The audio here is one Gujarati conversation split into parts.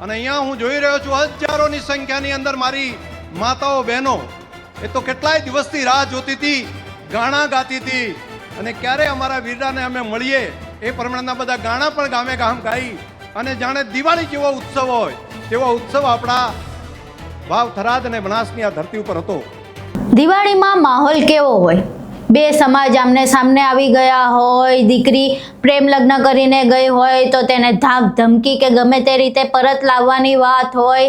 અને અહીંયા હું જોઈ રહ્યો છું હજારોની સંખ્યાની અંદર મારી માતાઓ બહેનો એ તો કેટલાય દિવસથી રાહ જોતી હતી, ગાણા ગાતી હતી અને ક્યારે અમારા વીરાને અમે મળીએ એ પ્રમાણેના બધા ગાણા પણ ગામે ગામ ગાઈ અને જાણે દિવાળી જેવો ઉત્સવ હોય તેવો ઉત્સવ આપણા વાવ થરાદ અને બનાસની આ ધરતી ઉપર હતો। દિવાળીમાં માહોલ કેવો હોય? બે સમાજ આમને સામને આવી ગયા હોય, દીકરી પ્રેમ લગ્ન કરીને ગઈ હોય તો તેને ધાક ધમકી કે ગમે તે રીતે પરત લાવવાની વાત હોય,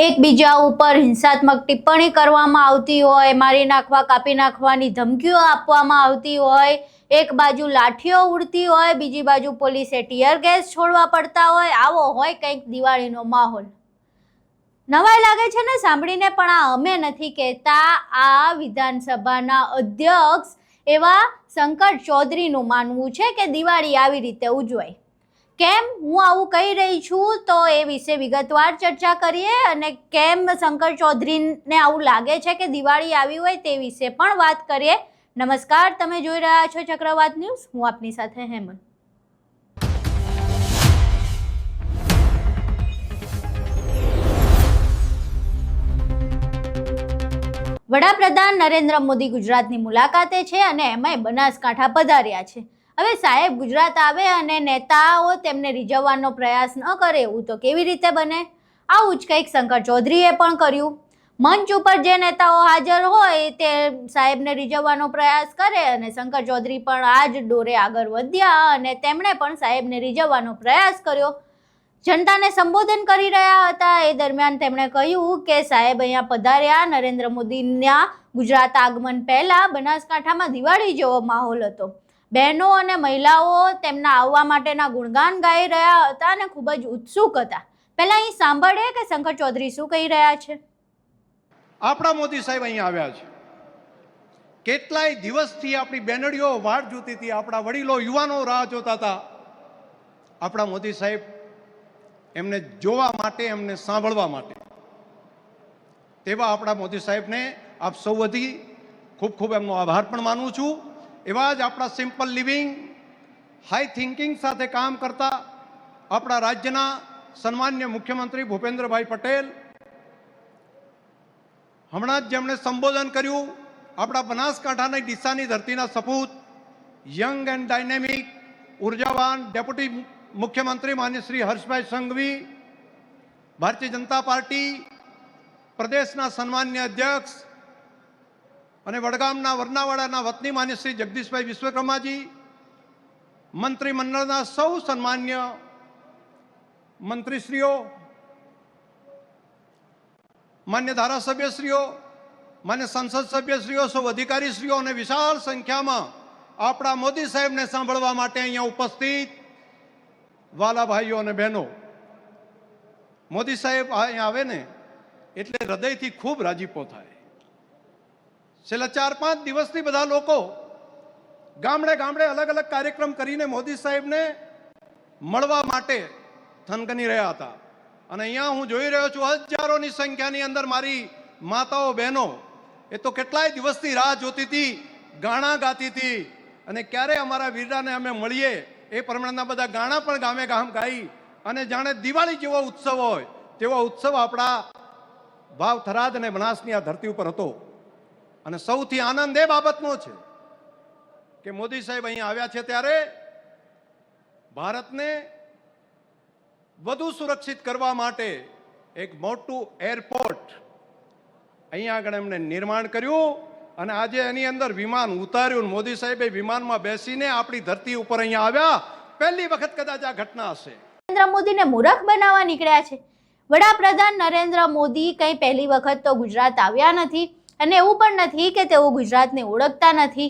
એકબીજા ઉપર હિંસાત્મક ટિપ્પણી કરવામાં આવતી હોય, મારી નાખવા કાપી નાખવાની ધમકીઓ આપવામાં આવતી હોય, એક બાજુ લાઠીઓ ઉડતી હોય, બીજી બાજુ પોલીસે ટીયર ગેસ છોડવા પડતા હોય, આવો હોય કંઈક દિવાળીનો માહોલ। નવાઈ લાગે છે ને સાંભળીને, પણ આ અમે નથી કહેતા, આ વિધાનસભાના અધ્યક્ષ એવા શંકર ચૌધરીનું માનવું છે કે દિવાળી આવી રીતે ઉજવાય। કેમ હું આવું કહી રહી છું તો એ વિશે વિગતવાર ચર્ચા કરીએ અને કેમ શંકર ચૌધરીને આવું લાગે છે કે દિવાળી આવી હોય તે વિશે પણ વાત કરીએ। નમસ્કાર, તમે જોઈ રહ્યા છો ચક્રવાત ન્યૂઝ, હું આપની સાથે હેમંત। વડાપ્રધાન નરેન્દ્ર મોદી ગુજરાતની મુલાકાતે છે અને એમાંય બનાસકાંઠા પધાર્યા છે। હવે સાહેબ ગુજરાત આવે અને નેતાઓ તેમને રીઝવવાનો પ્રયાસ ન કરે એવું તો કેવી રીતે બને? આવું જ કંઈક શંકર ચૌધરીએ પણ કર્યું। મંચ ઉપર જે નેતાઓ હાજર હોય તે સાહેબને રીઝવવાનો પ્રયાસ કરે અને શંકર ચૌધરી પણ આ જ દોરે આગળ વધ્યા અને તેમણે પણ સાહેબને રીઝવવાનો પ્રયાસ કર્યો। જનતાને સંબોધન કરી રહ્યા હતા એ દરમિયાન તેમણે કહ્યું કે સાહેબ અહીંયા પધાર્યા, નરેન્દ્ર મોદીના ગુજરાત આગમન પહેલા બનાસકાંઠામાં દિવાળી જેવો માહોલ હતો। બહેનો અને મહિલાઓ તેમના આવવા માટેના ગુણગાન ગાઈ રહ્યા હતા અને ખૂબ જ ઉત્સુક હતા। પહેલા અહીં સાંભળીએ કે શંકર ચૌધરી શું કહી રહ્યા છે। આપણા મોદી સાહેબ અહીંયા આવ્યા છે। કેટલાય દિવસથી આપણી બેનડીઓ વાટ જોતી હતી, આપણા વડીલો યુવાનો રાહ જોતા હતા। આપણા મોદી સાહેબ એમને જોવા માટે, એમને સાંભળવા માટે, તેવા આપણા મોદી સાહેબને આપ સૌ વતી ખૂબ ખૂબ એમનો આભાર પણ માનું છું। એવા જ આપણા સિમ્પલ લિવિંગ, હાઈ થિંકિંગ સાથે કામ કરતા આપણા રાજ્યના સન્માન્ય મુખ્યમંત્રી ભૂપેન્દ્રભાઈ પટેલ, હમણાં જ જેમણે સંબોધન કર્યું, આપણા બનાસકાંઠાની ડીસાની ધરતીના સપૂત, યંગ એન્ડ ડાયનેમિક, ઉર્જાવાન ડેપ્યુટી મુખ્યમંત્રી માન્ય શ્રી હર્ષભાઈ સંઘવી, ભારતીય જનતા પાર્ટી પ્રદેશના સન્માન્ય અધ્યક્ષ અને વડગામના વરનાવાડાના વતની માન્ય શ્રી જગદીશભાઈ વિશ્વકર્માજી, મંત્રીમંડળના સૌ સન્માન્ય મંત્રીશ્રીઓ, માન્ય ધારાસભ્યશ્રીઓ, માન્ય સંસદ સભ્યશ્રીઓ, સૌ અધિકારીશ્રીઓ અને વિશાળ સંખ્યામાં આપણા મોદી સાહેબને સાંભળવા માટે અહીંયા ઉપસ્થિત વાલા ભાઈઓ અને બહેનો, મોદી સાહેબ અહીંયા આવે ને એટલે હૃદયથી ખૂબ રાજીપો થાય। છેલ્લા 4-5 દિવસથી બધા લોકો ગામડે ગામડે અલગ અલગ કાર્યક્રમ કરીને મોદી સાહેબને મળવા માટે થનગની રહ્યા હતા અને અહીંયા હું જોઈ રહ્યો છું હજારોની સંખ્યાની અંદર મારી માતાઓ બહેનો એ તો કેટલાય દિવસથી રાહ જોતી હતી, ગાણા ગાતી હતી અને ક્યારે અમારા વીરાને અમે મળીએ એ પ્રમાણેના બધા ગાણા પણ ગામે ગામ ગાઈ અને જાણે દિવાળી જેવો ઉત્સવ હોય તેવો ઉત્સવ આપણા વાવ થરાદ અને બનાસની આ ધરતી ઉપર હતો। અને સૌથી આનંદ એ બાબતનો છે કે મોદી સાહેબ અહીંયા આવ્યા છે ત્યારે ભારતને વધુ સુરક્ષિત કરવા માટે એક મોટું એરપોર્ટ અહીંયા આગળ એમણે નિર્માણ કર્યું અને આજે એની અંદર વિમાન ઉતાર્યું। મોદી સાહેબે વિમાનમાં બેસીને આપણી ધરતી ઉપર અહીંયા આવ્યા। પહેલી વખત કદાચ આ ઘટના હશે। નરેન્દ્ર મોદીને મૂર્ખ બનાવવા નીકળ્યા છે। વડાપ્રધાન નરેન્દ્ર મોદી કંઈ પહેલી વખત તો ગુજરાત આવ્યા નથી અને એવું પણ નથી કે તેઓ ગુજરાતને ઓળખતા નથી।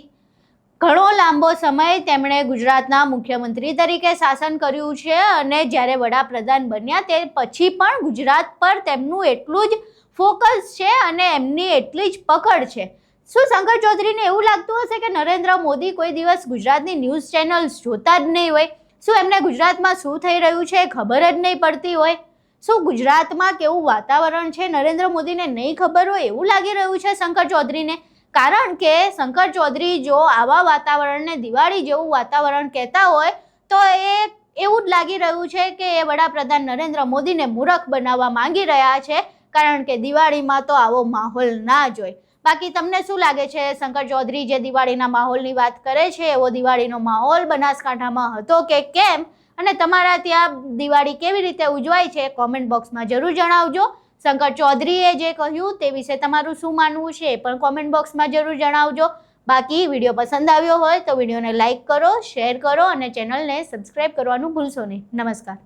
ઘણો લાંબો સમય તેમણે ગુજરાતના મુખ્યમંત્રી તરીકે શાસન કર્યું છે અને જ્યારે વડાપ્રધાન બન્યા તે પછી પણ ગુજરાત પર તેમનું એટલું જ ફોકસ છે અને એમની એટલી જ પકડ છે। શું શંકર ચૌધરીને એવું લાગતું હશે કે નરેન્દ્ર મોદી કોઈ દિવસ ગુજરાતની ન્યૂઝ ચેનલ્સ જોતા જ નહીં હોય? શું એમને ગુજરાતમાં શું થઈ રહ્યું છે ખબર જ નહીં પડતી હોય? શું ગુજરાતમાં કેવું વાતાવરણ છે નરેન્દ્ર મોદીને નહીં ખબર હોય એવું લાગી રહ્યું છે શંકર ચૌધરીને? કારણ કે શંકર ચૌધરી જો આવા વાતાવરણને દિવાળી જેવું વાતાવરણ કહેતા હોય તો એ એવું જ લાગી રહ્યું છે કે એ વડાપ્રધાન નરેન્દ્ર મોદીને મૂરખ બનાવવા માંગી રહ્યા છે, કારણ કે દિવાળીમાં તો આવો માહોલ ના જોઈ. બાકી તમને શું લાગે છે? શંકર ચૌધરી જે દિવાળીના માહોલની વાત કરે છે, એવો દિવાળીનો માહોલ બનાસકાંઠામાં હતો કે કેમ? અને તમારા ત્યાં દિવાળી કેવી રીતે ઉજવાય છે? કોમેન્ટ બોક્સમાં જરૂર જણાવજો. શંકર ચૌધરીએ જે કહ્યું તે વિશે તમારું શું માનવું છે એ પણ કોમેન્ટ બોક્સમાં જરૂર જણાવજો. બાકી વિડીયો પસંદ આવ્યો હોય તો વિડીયોને લાઇક કરો, શેર કરો અને ચેનલને સબસ્ક્રાઈબ કરવાનું ભૂલશો નહીં. નમસ્કાર.